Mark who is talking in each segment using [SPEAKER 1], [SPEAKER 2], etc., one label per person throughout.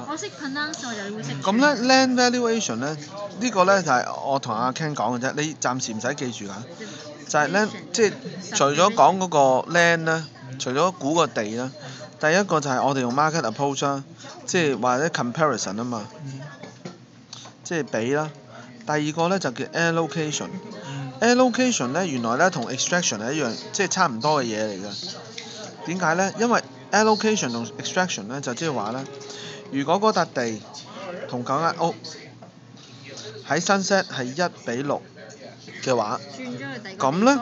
[SPEAKER 1] 我識 pronounce 我就會識。
[SPEAKER 2] 咁咧 land valuation 咧，呢個咧就係我同阿 Ken 講嘅啫，你暫時唔使記住㗎。就係 land，即係除咗講嗰個 land 咧，除咗估個地啦，第一個就係我哋用 market approach 啦，即係或者 comparison 啊嘛，即係比啦。第二個咧就叫 allocation。allocation 咧原來咧同 extraction 係一樣，即係差唔多嘅嘢嚟嘅。點解咧？因為 allocation 同 extraction 咧就即係話咧，如果嗰笪地同嗰間屋喺 Sunset 係1:6嘅話，咁咧，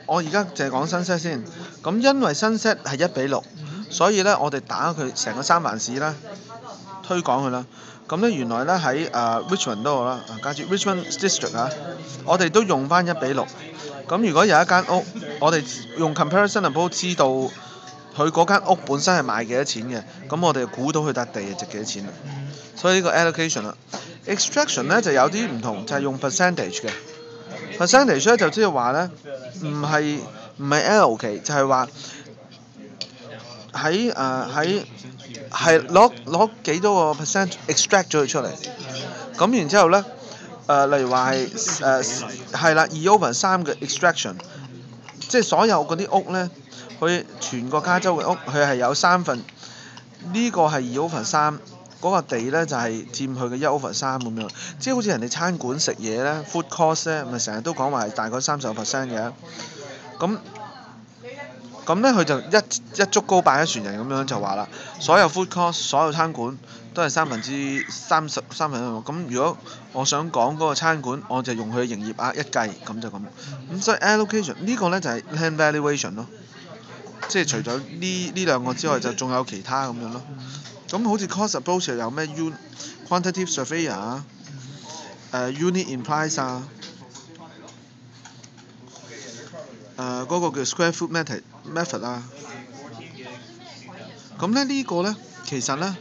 [SPEAKER 2] 我而家淨係講 Sunset 先。咁因為 Sunset 係1:6，所以咧我哋打佢成個三藩市啦，推廣佢啦。咁咧原來咧喺Richmond 都好啦，假設 Richmond District 啊，我哋都用翻1:6。咁如果有一間屋，我哋用 comparison approach 知道佢嗰間屋本身係賣幾多錢嘅，咁我哋估到佢笪地係值幾多錢啦。所以呢個 allocation 啦。extraction 咧就有啲唔同，就係用 percentage 嘅。percentage 咧就即係話咧，唔係 allocate，就係話係攞幾多個 percent extract 咗佢出嚟。咁然之後咧，例如話係啦2/3嘅 extraction， 即係所有嗰啲屋咧，佢全個加州嘅屋，佢係有3/3，呢個係2/3。嗰個地咧就係佔佢嘅1/3咁樣，即係好似人哋餐館食嘢咧 ，food cost 咧，咪成日都講話係大概30% 嘅。咁咧佢就一竹篙打一船人咁樣就話啦，所有 food cost 所有餐館都係30%。咁如果我想講嗰個餐館，我就用佢嘅營業額一計，咁就咁。咁所以 allocation 呢個咧就係 land valuation 咯，即係除咗呢兩個之外，就仲有其他咁樣咯。咁好似 cost approach 有咩 quantitative surveyor 啊，unit in price 啊，嗰個叫 square foot method 啊。咁咧呢個咧其實咧